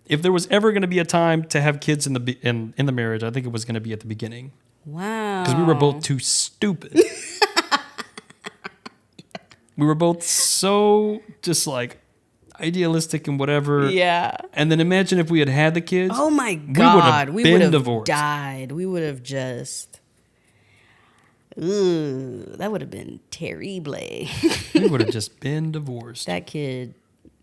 if there was ever going to be a time to have kids in the marriage, I think it was going to be at the beginning. Wow. Because we were both too stupid. We were both so just like idealistic and whatever. Yeah. And then imagine if we had the kids. Oh my God. We would have divorced. Died. We would have just. Ooh, that would have been terrible. We would have just been divorced. That kid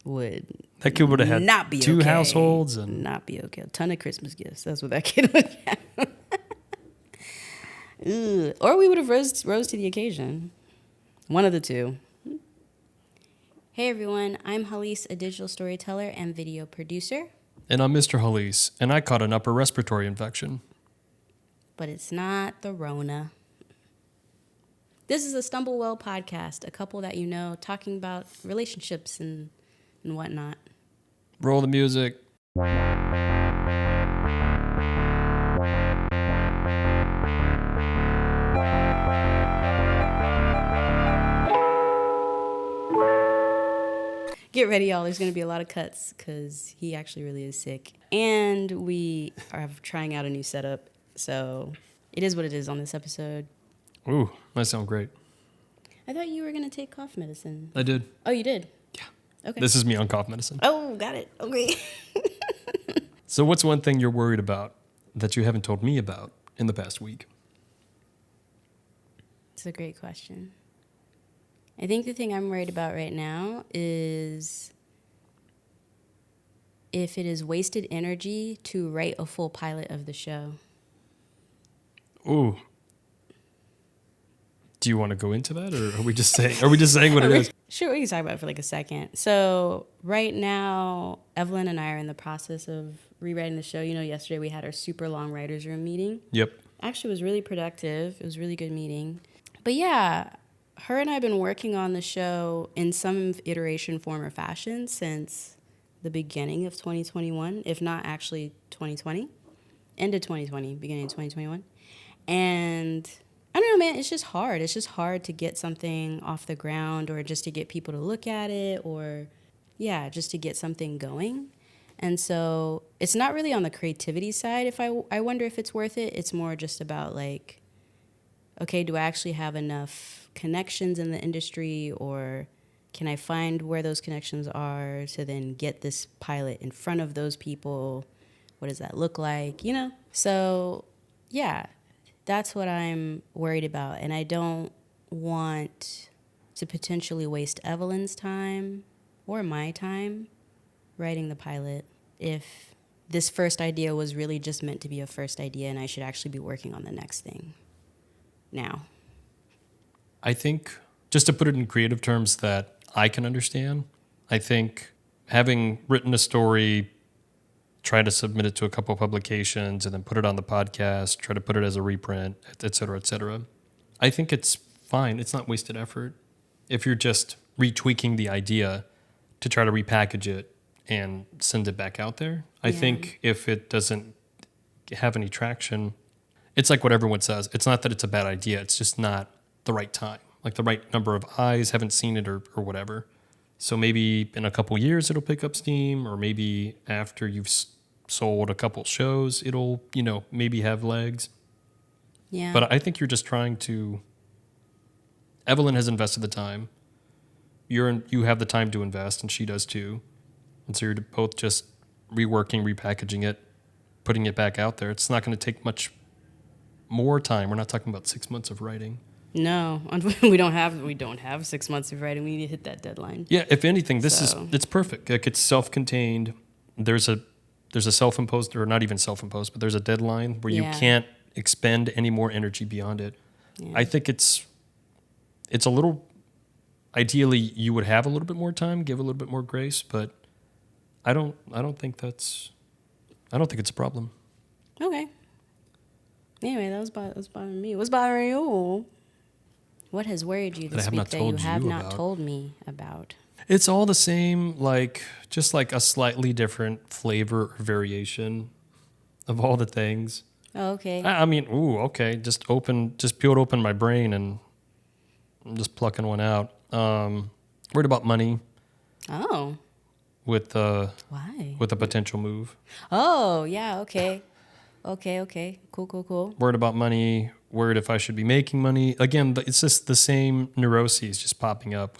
would have had not be two okay. households and not be okay. A ton of Christmas gifts. That's what that kid would have. Ooh. Or we would have rose to the occasion. One of the two. Hey everyone, I'm Hallease, a digital storyteller and video producer. And I'm Mr. Hallease, and I caught an upper respiratory infection. But it's not the Rona. This is a StumbleWell Podcast, a couple that you know talking about relationships and whatnot. Roll the music. Get ready, y'all. There's going to be a lot of cuts because he actually really is sick. And we are trying out a new setup. So it is what it is on this episode. Ooh, that sounds great. I thought you were going to take cough medicine. I did. Oh, you did? Yeah. Okay. This is me on cough medicine. Oh, got it. Okay. So what's one thing you're worried about that you haven't told me about in the past week? It's a great question. I think the thing I'm worried about right now is if it is wasted energy to write a full pilot of the show. Ooh. Do you want to go into that, or are we just saying what it is? Sure, we can talk about it for like a second. So right now, Evelyn and I are in the process of rewriting the show. You know, yesterday we had our super long writer's room meeting. Yep. Actually, it was really productive. It was a really good meeting. But yeah, her and I have been working on the show in some iteration, form, or fashion since the beginning of 2021, if not actually 2020. End of 2020, beginning of 2021. And I don't know, man, it's just hard. It's just hard to get something off the ground or just to get people to look at it or, yeah, just to get something going. And so it's not really on the creativity side. If I wonder if it's worth it. It's more just about like, okay, do I actually have enough connections in the industry, or can I find where those connections are to then get this pilot in front of those people? What does that look like? You know? So, yeah, that's what I'm worried about. And I don't want to potentially waste Evelyn's time or my time writing the pilot if this first idea was really just meant to be a first idea and I should actually be working on the next thing now. I think, just to put it in creative terms that I can understand, I think having written a story, try to submit it to a couple of publications, and then put it on the podcast, try to put it as a reprint, et cetera, I think it's fine. It's not wasted effort. If you're just retweaking the idea to try to repackage it and send it back out there, I think if it doesn't have any traction, it's like what everyone says. It's not that it's a bad idea. It's just not the right time. Like the right number of eyes haven't seen it or whatever. So maybe in a couple years it'll pick up steam, or maybe after you've sold a couple shows, it'll, maybe have legs. Yeah. But I think you're just trying to... Evelyn has invested the time. You have the time to invest, and she does too. And so you're both just reworking, repackaging it, putting it back out there. It's not going to take much more time. We're not talking about 6 months of writing. No, we don't have 6 months of writing. We need to hit that deadline. Yeah, if anything, it's perfect. Like, it's self-contained. There's a self-imposed, or not even self-imposed, but there's a deadline where you can't expend any more energy beyond it. Yeah. I think it's a little... Ideally, you would have a little bit more time, give a little bit more grace, but I don't think it's a problem. Okay. Anyway, that was bothering me. What's bothering you? What has worried you this week that you have not told me about? It's all the same, just like a slightly different flavor or variation of all the things. Oh, okay. I mean, okay. Just peeled open my brain and I'm just plucking one out. Worried about money. Oh. with Why? with a potential move. Oh, yeah, okay. Okay. Cool. Worried about money, worried if I should be making money. Again, it's just the same neuroses just popping up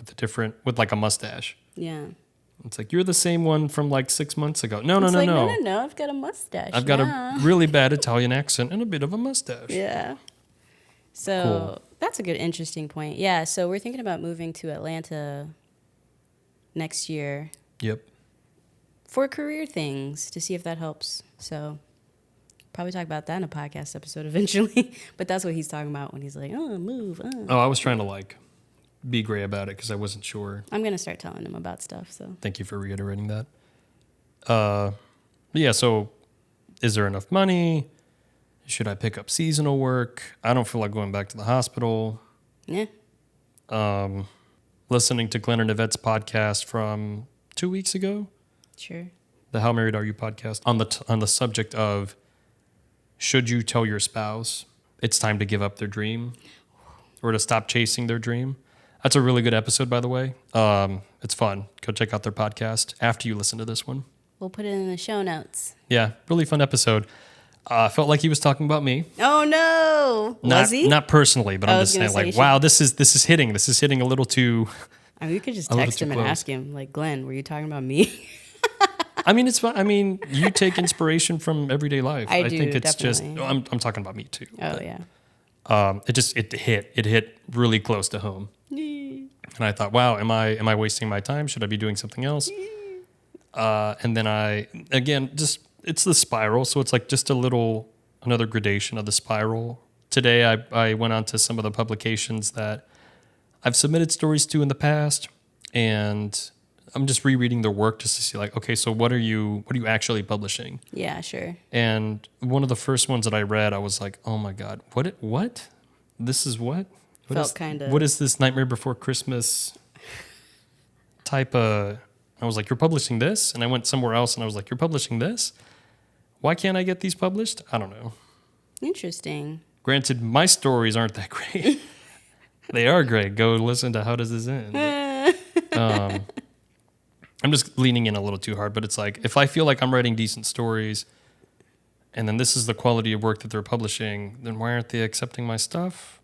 with like a mustache. Yeah. It's like, you're the same one from like 6 months ago. No. No. I've got a mustache. I've got now. a really bad Italian accent and a bit of a mustache. Yeah. So Cool. that's a good, interesting point. Yeah. So we're thinking about moving to Atlanta next year Yep. for career things to see if that helps. So probably talk about that in a podcast episode eventually. But that's what he's talking about when he's like, oh, move. Oh, I was trying to like be gray about it because I wasn't sure. I'm going to start telling him about stuff. So Thank you for reiterating that. Yeah, so is there enough money? Should I pick up seasonal work? I don't feel like going back to the hospital. yeah. Listening to Glenn and Yvette's podcast from 2 weeks ago, Sure. the How Married Are You podcast, on the subject of should you tell your spouse it's time to give up their dream or to stop chasing their dream? That's a really good episode, by the way. It's fun. Go check out their podcast after you listen to this one. We'll put it in the show notes. Yeah, really fun episode. Felt like he was talking about me. Oh, no. Was he? Not personally, but I I'm was just gonna saying, say, like, wow, this is hitting. This is hitting a little too. I mean, we could just a little text too him and close. ask him, like, Glenn, were you talking about me? I mean, it's fun. I mean, you take inspiration from everyday life. I do, think it's definitely. just. I'm talking about me too. Oh, but, yeah. It hit really close to home, and I thought, wow, am I wasting my time? Should I be doing something else? And then it's the spiral. So it's like just another gradation of the spiral. Today, I went on to some of the publications that I've submitted stories to in the past, and I'm just rereading their work just to see, like, okay, so what are you actually publishing? Yeah, sure. And one of the first ones that I read, I was like, oh my God, what? This is what? Felt kinda- What is this Nightmare Before Christmas type of... I was like, you're publishing this? And I went somewhere else and I was like, you're publishing this? Why can't I get these published? I don't know. Interesting. Granted, my stories aren't that great. They are great. Go listen to How Does This End? I'm just leaning in a little too hard, but it's like, if I feel like I'm writing decent stories and then this is the quality of work that they're publishing, then why aren't they accepting my stuff?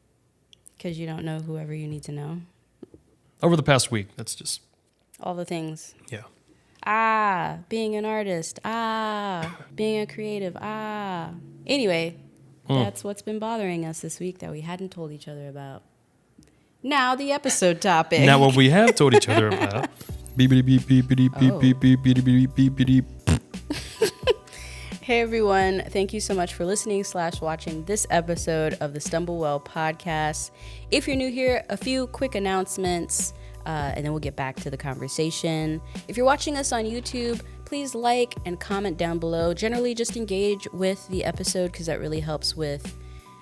Because you don't know whoever you need to know. Over the past week, that's just, All the things. yeah. Being an artist. Being a creative. Anyway, that's what's been bothering us this week that we hadn't told each other about. Now, the episode topic. Now what we have told each other about. Beep, beep, beep, beep, beep, beep, beep, beep, beep, beep, beep, beep. Hey everyone, thank you so much for listening / watching this episode of the StumbleWell Podcast. If you're new here, a few quick announcements, and then we'll get back to the conversation. If you're watching us on YouTube, please like and comment down below. Generally, just engage with the episode because that really helps with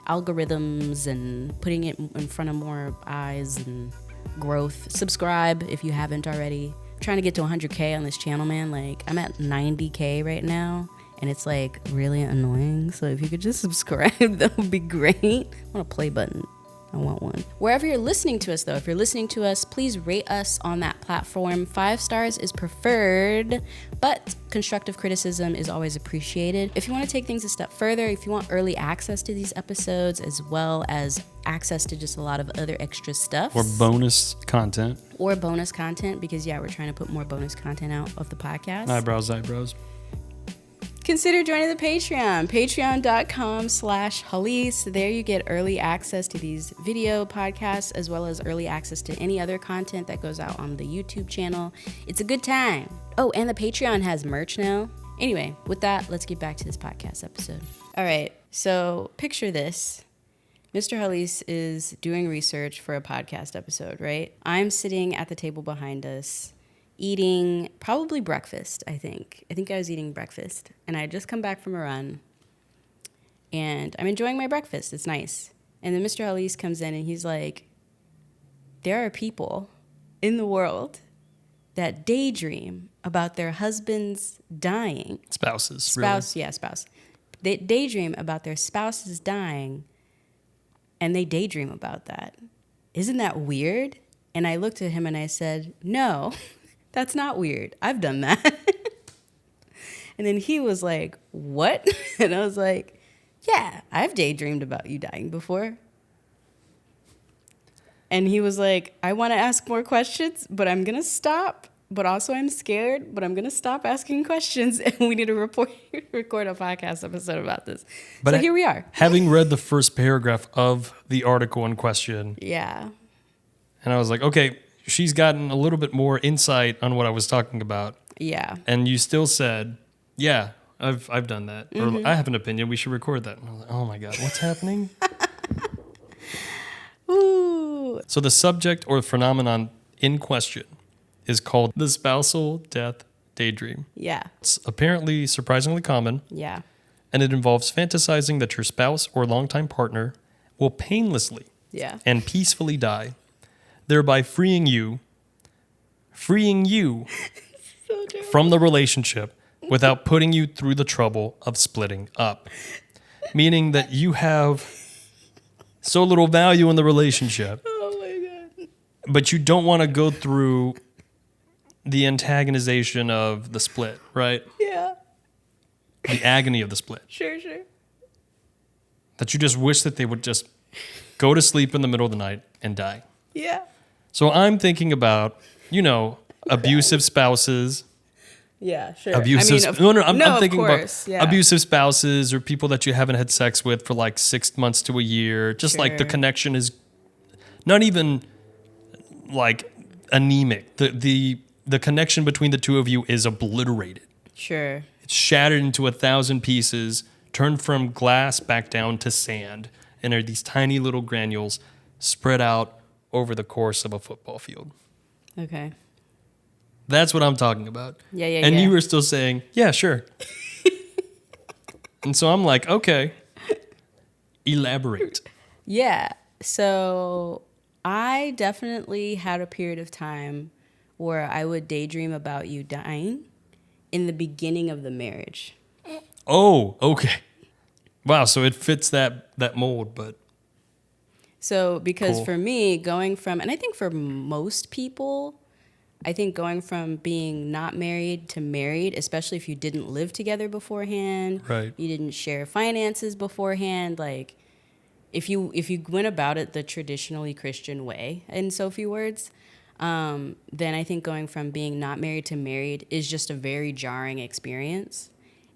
algorithms and putting it in front of more eyes and growth. Subscribe if you haven't already. I'm trying to get to 100K on this channel, man. Like, I'm at 90K right now. And it's like really annoying. So if you could just subscribe, that would be great. I want a play button. I want one. Wherever you're listening to us, though, if you're listening to us, please rate us on that platform. 5 stars is preferred, but constructive criticism is always appreciated. If you want to take things a step further, if you want early access to these episodes, as well as access to just a lot of other extra stuff. Or bonus content. Because, yeah, we're trying to put more bonus content out of the podcast. Eyebrows. Consider joining the Patreon, patreon.com/Hallease. There you get early access to these video podcasts, as well as early access to any other content that goes out on the YouTube channel. It's a good time. Oh, and the Patreon has merch now. Anyway, with that, let's get back to this podcast episode. All right, so picture this. Mr. Hallease is doing research for a podcast episode, right? I'm sitting at the table behind us, eating probably breakfast, I think. I was eating breakfast. And I had just come back from a run. And I'm enjoying my breakfast. It's nice. And then Mr. Hallease comes in and he's like, there are people in the world that daydream about their husbands dying. Spouses. Spouse. They daydream about their spouses dying. And they daydream about that. Isn't that weird? And I looked at him and I said, no. That's not weird. I've done that. And then he was like, what? And I was like, yeah, I've daydreamed about you dying before. And he was like, I want to ask more questions, but I'm going to stop. But also I'm scared, but I'm going to stop asking questions. And we need to record a podcast episode about this. But so here we are. Having read the first paragraph of the article in question. Yeah. And I was like, okay, she's gotten a little bit more insight on what I was talking about. Yeah. And you still said, yeah, I've done that. Or I have an opinion. We should record that. And I was like, oh my God, what's happening? Ooh. So the subject or phenomenon in question is called the spousal death daydream. Yeah. It's apparently surprisingly common. Yeah. And it involves fantasizing that your spouse or longtime partner will painlessly and peacefully die, thereby freeing you from the relationship without putting you through the trouble of splitting up. Meaning that you have so little value in the relationship. Oh my God. But you don't want to go through the antagonization of the split, right? Yeah. The agony of the split. Sure. That you just wish that they would just go to sleep in the middle of the night and die. Yeah. So I'm thinking about, abusive spouses. Yeah, sure. I'm thinking about abusive spouses or people that you haven't had sex with for like 6 months to a year. Just like the connection is not even like anemic. The connection between the two of you is obliterated. Sure. It's shattered into 1,000 pieces, turned from glass back down to sand, and are these tiny little granules spread out over the course of a football field. Okay. That's what I'm talking about. Yeah. And you were still saying, yeah, sure. And so I'm like, okay, elaborate. Yeah. So I definitely had a period of time where I would daydream about you dying in the beginning of the marriage. Oh, okay. Wow, so it fits that mold, but... So because for me, going from, and I think for most people, going from being not married to married, especially if you didn't live together beforehand, right? You didn't share finances beforehand, like if you went about it the traditionally Christian way, in so few words, then I think going from being not married to married is just a very jarring experience.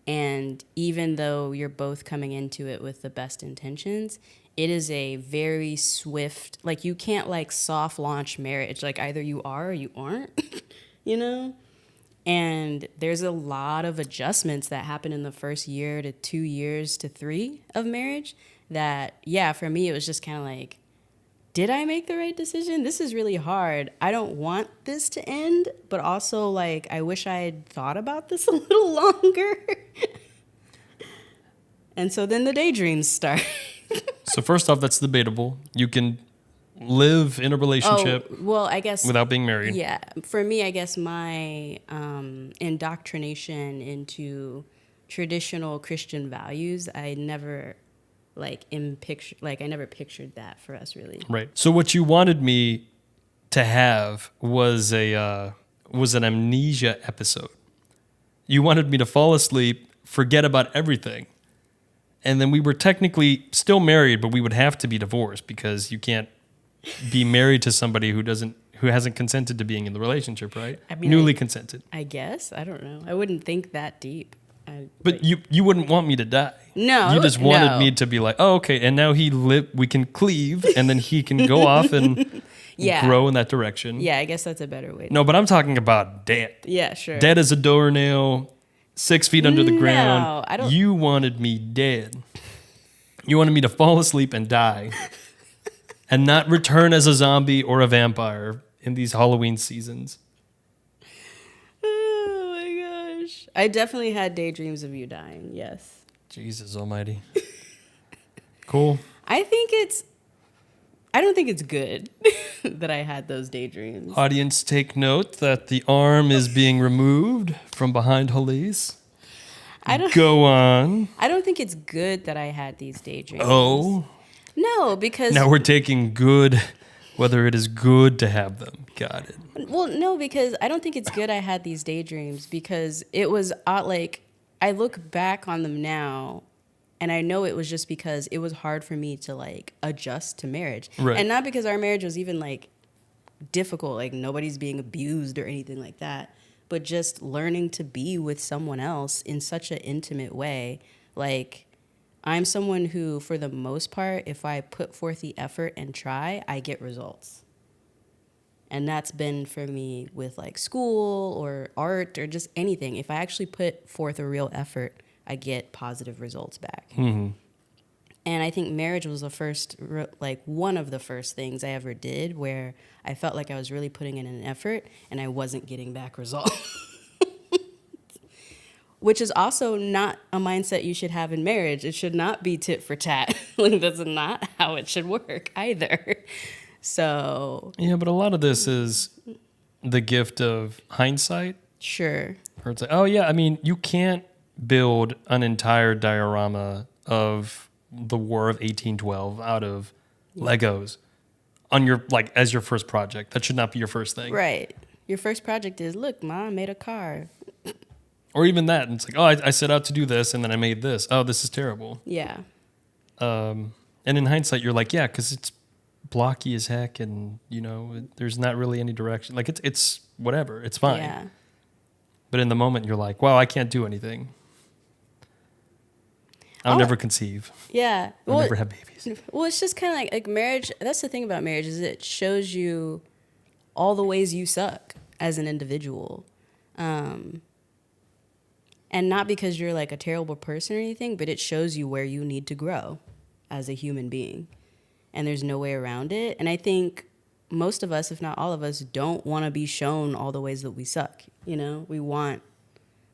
And even though you're both coming into it with the best intentions, it is a very swift, like you can't like soft launch marriage. Like either you are or you aren't, And there's a lot of adjustments that happen in the first year to 2 years to 3 of marriage that, for me, it was just kind of like, did I make the right decision? This is really hard. I don't want this to end, but also like, I wish I had thought about this a little longer. And so then the daydreams start. So first off, that's debatable. You can live in a relationship I guess without being married. Yeah. For me, I guess my indoctrination into traditional Christian values, I never I never pictured that for us really. Right. So what you wanted me to have was an amnesia episode. You wanted me to fall asleep, forget about everything. And then we were technically still married, but we would have to be divorced because you can't be married to somebody who hasn't consented to being in the relationship, right? I mean, newly consented. I guess. I don't know. I wouldn't think that deep. But you wouldn't want me to die. No. You just wanted me to be like, oh, okay, and now we can cleave, and then he can go off and grow in that direction. Yeah, I guess that's a better way. No, but I'm talking about dead. Yeah, sure. Dead as a doornail, 6 feet under the ground. I don't. You wanted me dead. You wanted me to fall asleep and die, and not return as a zombie or a vampire in these Halloween seasons. Oh my gosh! I definitely had daydreams of you dying. Yes. Jesus Almighty. Cool. I don't think it's good that I had those daydreams. Audience, take note that the arm is being removed from behind Hallease. Go on. I don't think it's good that I had these daydreams. Oh. No, because... Now we're taking good Whether it is good to have them. Got it. Well, no, because I don't think it's good I had these daydreams, because it was like, I look back on them now and I know it was just because it was hard for me to like adjust to marriage. Right. And not because our marriage was even like difficult, like nobody's being abused or anything like that, but just learning to be with someone else in such an intimate way. Like, I'm someone who, for the most part, if I put forth the effort and try, I get results. And that's been for me with like school or art or just anything. If I actually put forth a real effort, I get positive results back. Mm-hmm. And I think marriage was one of the first things I ever did where I felt like I was really putting in an effort and I wasn't getting back results. Which is also not a mindset you should have in marriage. It should not be tit for tat. Like, that's not how it should work either. So yeah, but a lot of this is the gift of hindsight. Sure. Or it's like, oh yeah, I mean, you can't build an entire diorama of the War of 1812 out of Legos on your as your first project. That should not be your first thing. Right. Your first project is, look, Mom made a car. Or even that. And it's like, oh, I set out to do this, and then I made this. Oh, this is terrible. Yeah. And in hindsight, you're like, yeah, because it's blocky as heck, and, there's not really any direction. Like, it's whatever. It's fine. Yeah. But in the moment, you're like, wow, I can't do anything. I'll never conceive. Yeah. I'll never have babies. Well, it's just kind of like marriage. That's the thing about marriage, is it shows you all the ways you suck as an individual. And not because you're like a terrible person or anything, but it shows you where you need to grow as a human being. And there's no way around it. And I think most of us, if not all of us, don't want to be shown all the ways that we suck. We want,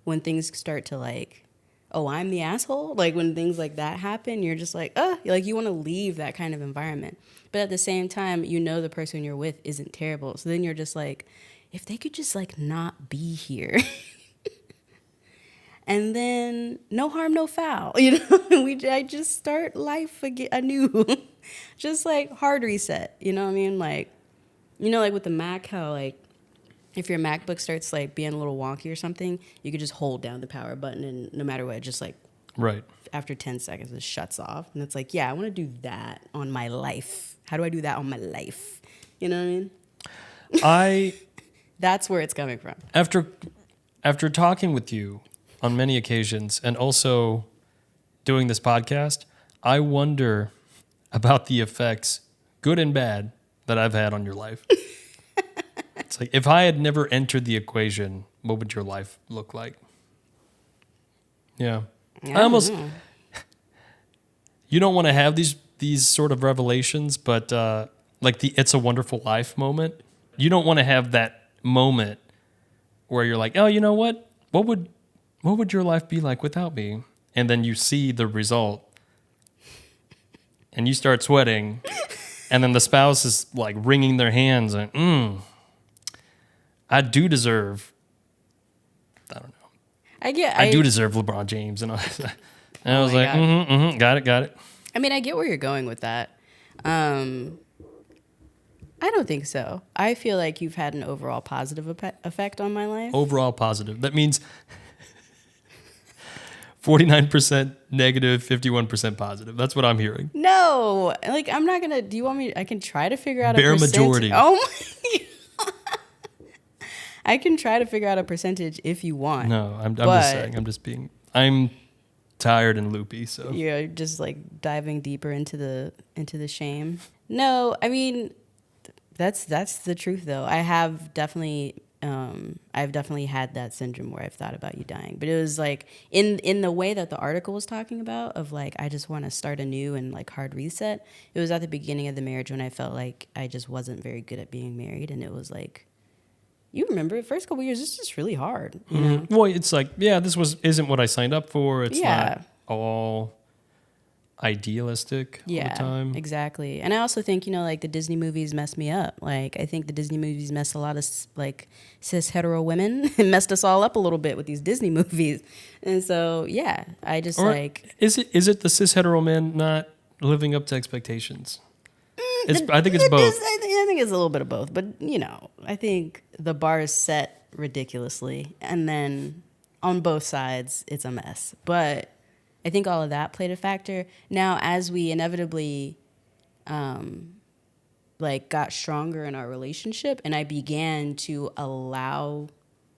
when things start to like, oh, I'm the asshole. Like, when things like that happen, you're just like, you want to leave that kind of environment. But at the same time, the person you're with isn't terrible. So then you're just like, if they could just like not be here. And then no harm, no foul. I just start life again anew. Just like hard reset. You know what I mean? Like, like with the Mac, how like if your MacBook starts like being a little wonky or something, you could just hold down the power button and no matter what, just like right after 10 seconds it shuts off. And it's like, yeah, I want to do that on my life. How do I do that on my life? You know what I mean? That's where it's coming from. After talking with you on many occasions, and also doing this podcast, I wonder about the effects, good and bad, that I've had on your life. It's like, if I had never entered the equation, what would your life look like? Yeah. I almost... You don't want to have these sort of revelations, but like the It's a Wonderful Life moment, you don't want to have that moment where you're like, oh, you know what? What would your life be like without me? And then you see the result and you start sweating and then the spouse is like wringing their hands and, I do deserve, I don't know. I do deserve LeBron James. And I was like, got it. I mean, I get where you're going with that. I don't think so. I feel like you've had an overall positive effect on my life. Overall positive. That means 49% negative, 51% positive. That's what I'm hearing. No, like I'm not gonna. Do you want me? I can try to figure out a percentage. Majority. Oh my God. I can try to figure out a percentage if you want. No, I'm just saying. I'm tired and loopy. So you're just like diving deeper into the shame. No, I mean that's the truth though. I've definitely had that syndrome where I've thought about you dying, but it was like in the way that the article was talking about of like, I just want to start anew and like hard reset. It was at the beginning of the marriage when I felt like I just wasn't very good at being married. And it was like, you remember the first couple of years, it's just really hard. You know? Well, it's like, yeah, isn't what I signed up for. It's not all idealistic all the time. Exactly. And I also think, like the Disney movies messed me up. Like I think the Disney movies messed a lot of like cis hetero women and messed us all up a little bit with these Disney movies. And so, yeah, I just is it the cis hetero men not living up to expectations? I think it's both. I think it's a little bit of both, but I think the bar is set ridiculously, and then on both sides, it's a mess. But I think all of that played a factor. Now, as we inevitably, got stronger in our relationship, and I began to allow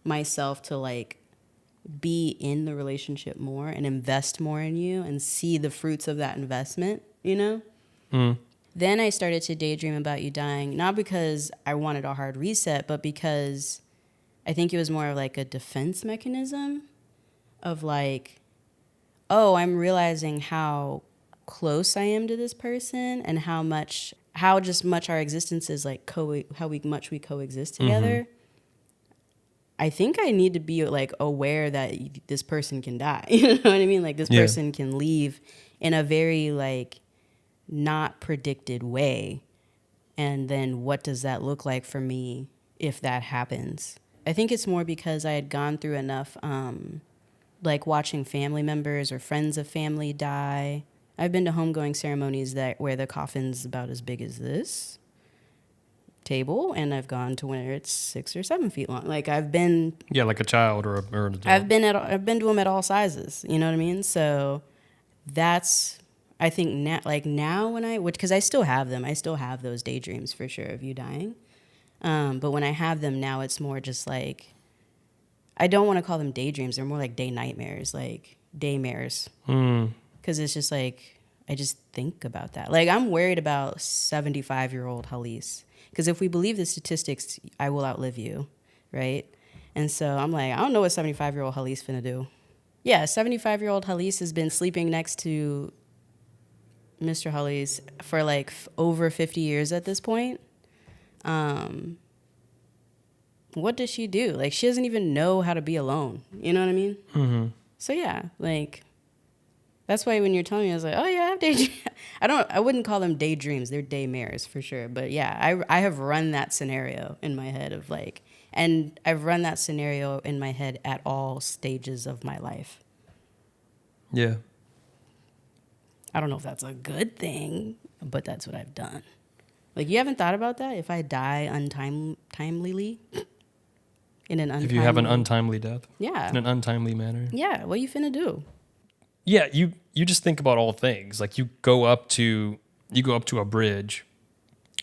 myself to be in the relationship more and invest more in you and see the fruits of that investment, Then I started to daydream about you dying, not because I wanted a hard reset, but because I think it was more of a defense mechanism of oh, I'm realizing how close I am to this person and how much our existence is how much we coexist together. I think I need to be aware that this person can die. You know what I mean? This person can leave in a very not predicted way. And then what does that look like for me if that happens? I think it's more because I had gone through enough, watching family members or friends of family die. I've been to homegoing ceremonies where the coffin's about as big as this table, and I've gone to where it's 6 or 7 feet long. I've been like a child or an adult. I've been to them at all sizes. You know what I mean? So that's, I think now when because I still have them. I still have those daydreams for sure of you dying. But when I have them now, it's more just I don't want to call them daydreams. They're more like day nightmares, daymares. Because it's just I just think about that. I'm worried about 75-year-old Hallease. Because if we believe the statistics, I will outlive you, right? And so I'm I don't know what 75-year-old Hallease finna do. Yeah, 75-year-old Hallease has been sleeping next to Mr. Hallease for over 50 years at this point. What does she do? She doesn't even know how to be alone. You know what I mean? Mm-hmm. So yeah, that's why when you're telling me, I was oh yeah, I have daydreams. I wouldn't call them daydreams. They're daymares for sure. But yeah, I have run that scenario in my head of and I've run that scenario in my head at all stages of my life. Yeah. I don't know if that's a good thing, but that's what I've done. You haven't thought about that? If I die untimely, in an untimely... If you have an untimely death? Yeah. In an untimely manner? Yeah, what you finna do? Yeah, you just think about all things. You go up to a bridge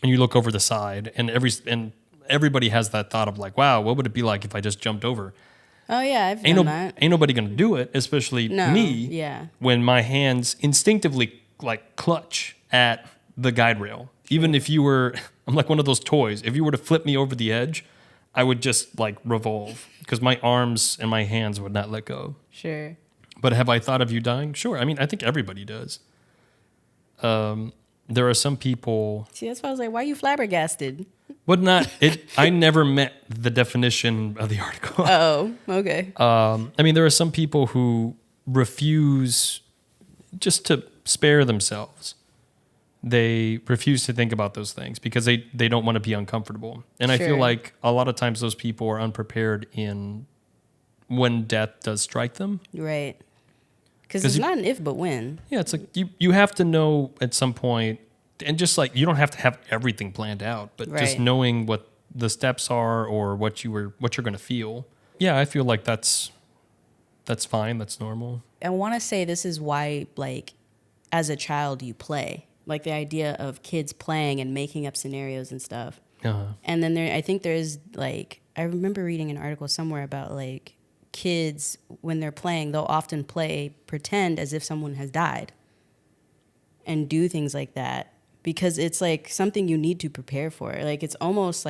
and you look over the side, and everybody has that thought of wow, what would it be like if I just jumped over? Oh yeah, I've done that. Ain't nobody gonna do it, especially me. Yeah. When my hands instinctively clutch at the guide rail. Even if you were, I'm like one of those toys. If you were to flip me over the edge, I would just revolve because my arms and my hands would not let go. Sure. But have I thought of you dying? Sure. I mean, I think everybody does. There are some people. See, that's why I was why are you flabbergasted? But not it. I never met the definition of the article. Oh, okay. I mean, there are some people who refuse just to spare themselves. They refuse to think about those things because they don't want to be uncomfortable. And I feel like a lot of times those people are unprepared when death does strike them. Right. Because it's not an if, but when. Yeah, it's you have to know at some point, and just you don't have to have everything planned out, but just knowing what the steps are or what you're going to feel. Yeah, I feel like that's fine. That's normal. I want to say this is why, as a child, you play. The idea of kids playing and making up scenarios and stuff. Uh-huh. And then I think there is I remember reading an article somewhere about kids, when they're playing, they'll often pretend as if someone has died and do things like that because it's something you need to prepare for. It's almost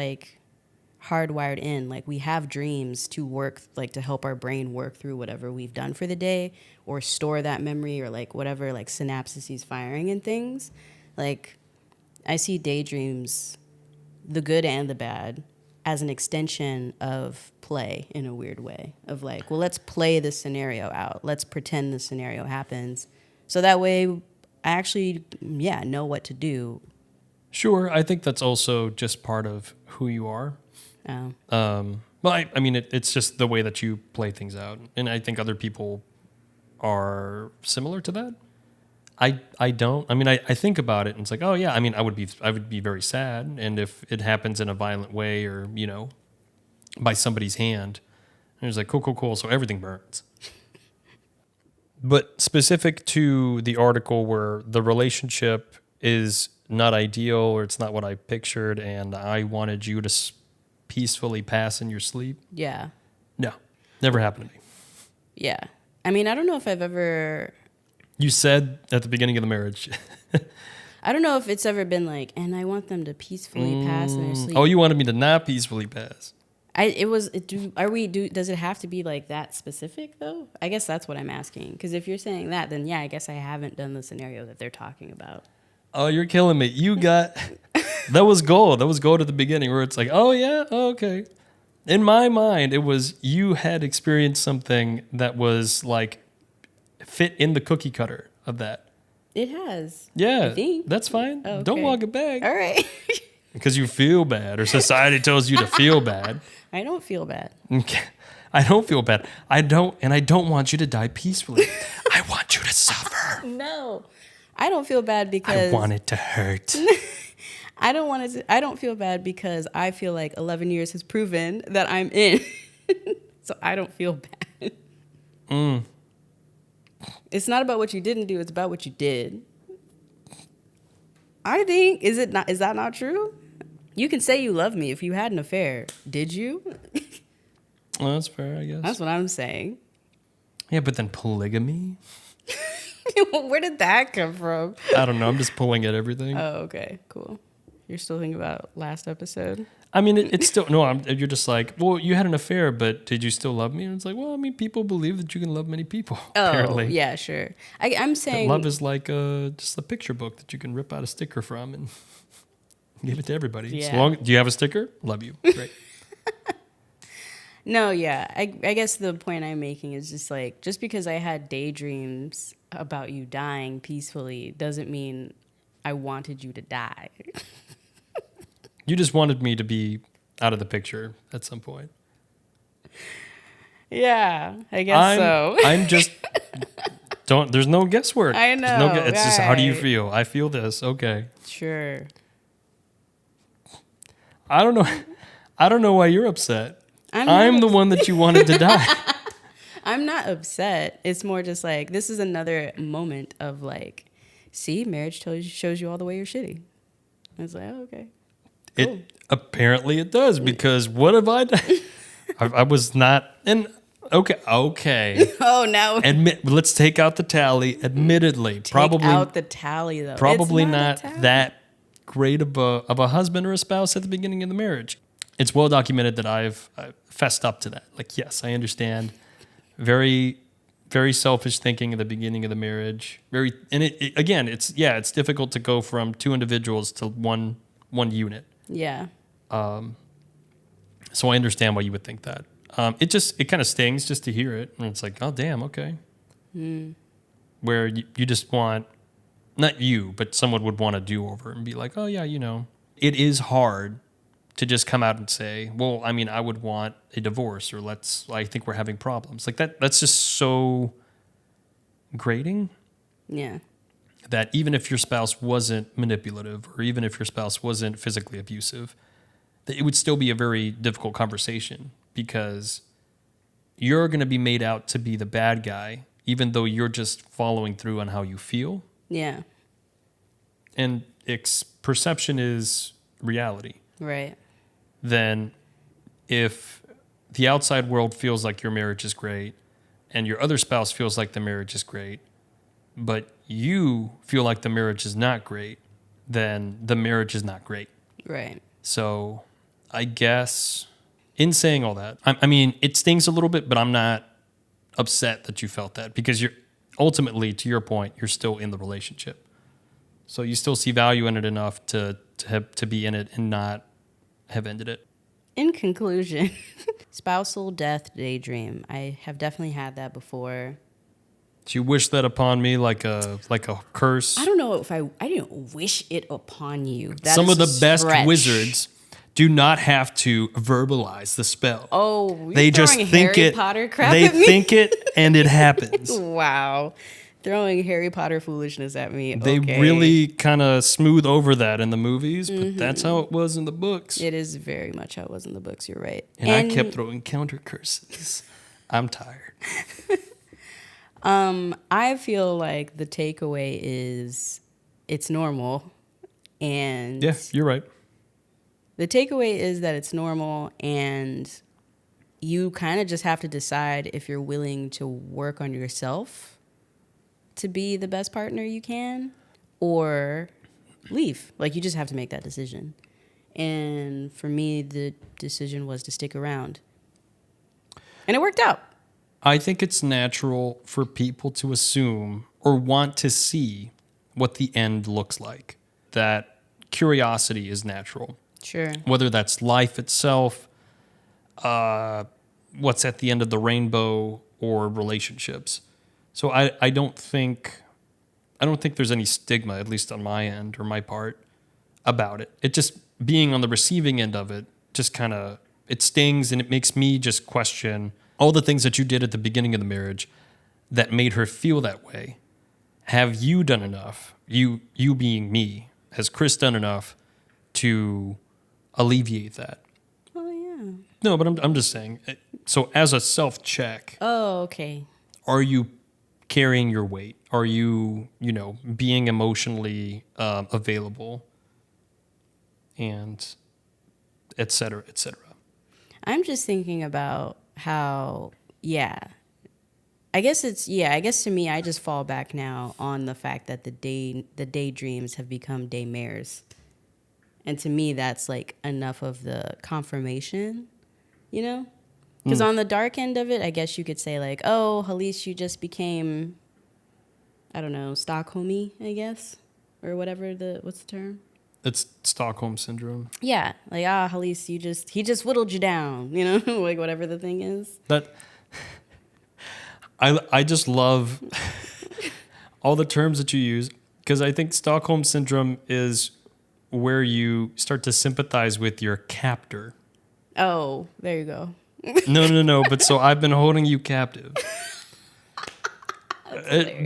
hardwired in. We have dreams to work, to help our brain work through whatever we've done for the day or store that memory or whatever, synapses firing and things. I see daydreams, the good and the bad, as an extension of play in a weird way of well, let's play this scenario out. Let's pretend the scenario happens. So that way I actually, know what to do. Sure. I think that's also just part of who you are. Oh. Well, I mean, it's just the way that you play things out. And I think other people are similar to that. I don't. I mean, I think about it and it's like, oh yeah, I mean, I would be very sad. And if it happens in a violent way or, by somebody's hand, and it's like, cool. So everything burns. But specific to the article where the relationship is not ideal or it's not what I pictured and I wanted you to peacefully pass in your sleep. Yeah. No, never happened to me. Yeah. I mean, I don't know if I've ever... You said at the beginning of the marriage. I don't know if it's ever been like, and I want them to peacefully pass in their sleep. Oh, you wanted me to not peacefully pass. Does it have to be like that specific though? I guess that's what I'm asking. Because if you're saying that, then yeah, I guess I haven't done the scenario that they're talking about. Oh, you're killing me. You got, that was gold. That was gold at the beginning where it's like, oh yeah, oh, okay. In my mind, it was you had experienced something that was like fit in the cookie cutter of that. It has. Yeah, I think. that's fine. Oh, okay. Don't walk it back. All right. Because you feel bad or society tells you to feel bad. I don't feel bad. Okay. I don't feel bad. I don't want you to die peacefully. I want you to suffer. No. I don't feel bad because I want it to hurt. I don't feel bad because I feel like 11 years has proven that I'm in. So I don't feel bad. It's not about what you didn't do, it's about what you did. I think is that not true? You can say you love me if you had an affair. Did you? Well, that's fair, I guess. That's what I'm saying. Yeah, but then polygamy? Where did that come from? I don't know. I'm just pulling at everything. Oh, okay, cool. You're still thinking about last episode? I mean, it's still, no, you're just like, well, you had an affair, but did you still love me? And it's like, well, I mean, people believe that you can love many people, apparently. Oh, yeah, sure. I'm saying... That love is like just a picture book that you can rip out a sticker from and give it to everybody. Yeah. Do you have a sticker? Love you. Great. No, yeah. I guess the point I'm making is just like, just because I had daydreams about you dying peacefully doesn't mean I wanted you to die. You just wanted me to be out of the picture at some point. Yeah, I guess so. I'm just, there's no guesswork. I know. It's just, how do you feel? I feel this. Okay. Sure. I don't know why you're upset. I'm the one that you wanted to die. I'm not upset. It's more just like, this is another moment of like, see, marriage shows you all the way you're shitty. I was like, oh, okay. Cool. Apparently it does, because what have I done? I was not, and okay. Oh, no. Let's take out the tally. Admittedly, probably out the tally though. Probably not that great of a husband or a spouse at the beginning of the marriage. It's well documented that I've fessed up to that. Like, yes, I understand. Very, very selfish thinking at the beginning of the marriage. It's difficult to go from two individuals to one unit. Yeah. So I understand why you would think that. It kind of stings just to hear it, and it's like, oh damn, okay. Where you just want, not you, but someone would want to do over and be like, oh yeah, it is hard to just come out and say, well, I mean, I would want a divorce, or I think we're having problems. Like that's just so grating. Yeah. That even if your spouse wasn't manipulative, or even if your spouse wasn't physically abusive, that it would still be a very difficult conversation, because you're going to be made out to be the bad guy, even though you're just following through on how you feel. Yeah. And perception is reality. Right. Then if the outside world feels like your marriage is great and your other spouse feels like the marriage is great, but you feel like the marriage is not great, then the marriage is not great. Right. So I guess in saying all that, I mean, it stings a little bit, but I'm not upset that you felt that, because you're ultimately, to your point, you're still in the relationship. So you still see value in it enough to be in it and not have ended it. In conclusion, spousal death daydream. I have definitely had that before. Do you wish that upon me like a curse? I don't know if I didn't wish it upon you. Some of the best wizards do not have to verbalize the spell. Oh, they just think Harry it. Potter crap they at me? think it and it happens. Wow. throwing Harry Potter foolishness at me. They Okay. really kind of smooth over that in the movies, but that's how it was in the books. It is very much how it was in the books. You're right. And I kept throwing counter curses. I'm tired. I feel like the takeaway is it's normal. And Yeah, you're right. the takeaway is that it's normal, and you kind of just have to decide if you're willing to work on yourself to be the best partner you can or leave. Like, you just have to make that decision. And for me, the decision was to stick around. And it worked out. I think it's natural for people to assume or want to see what the end looks like. That curiosity is natural. Sure. Whether that's life itself, what's at the end of the rainbow, or relationships. So I don't think there's any stigma, at least on my end or my part, about it. It just being on the receiving end of it just kind of, it stings, and it makes me just question all the things that you did at the beginning of the marriage that made her feel that way. Have you done enough? You being me, has Chris done enough to alleviate that? Oh, yeah. No, but I'm just saying. So as a self-check, Oh, okay. are you carrying your weight? Are you, being emotionally available? And et cetera, et cetera. I'm just thinking about how, I guess to me, I just fall back now on the fact that the daydreams have become daymares. And to me, that's like enough of the confirmation, Because on the dark end of it, I guess you could say like, oh, Hallease, you just became, I don't know, Stockholmy, I guess, or whatever what's the term? It's Stockholm syndrome. Yeah, like Hallease, he just whittled you down, like whatever the thing is. That I just love all the terms that you use, because I think Stockholm syndrome is where you start to sympathize with your captor. Oh, there you go. No. But so I've been holding you captive.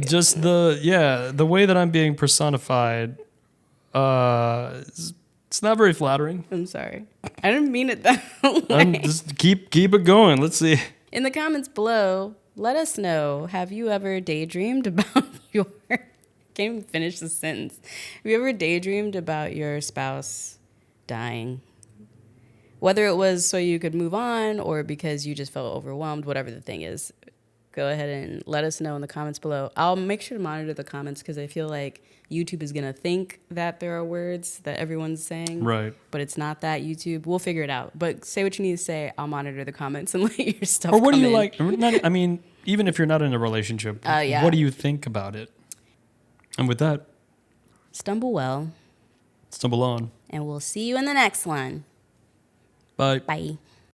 Just the way that I'm being personified. It's not very flattering. I'm sorry. I didn't mean it that way. Just keep it going. Let's see. In the comments below, let us know. Have you ever daydreamed about your... Can't even finish the sentence. Have you ever daydreamed about your spouse dying? Whether it was so you could move on or because you just felt overwhelmed, whatever the thing is, go ahead and let us know in the comments below. I'll make sure to monitor the comments because I feel like YouTube is going to think that there are words that everyone's saying. Right. But it's not that. YouTube. We'll figure it out. But say what you need to say. I'll monitor the comments and let your stuff Or what come do you in. like? I mean, even if you're not in a relationship, Yeah. what do you think about it? And with that, Stumble well. stumble on. And we'll see you in the next one. Bye. Bye.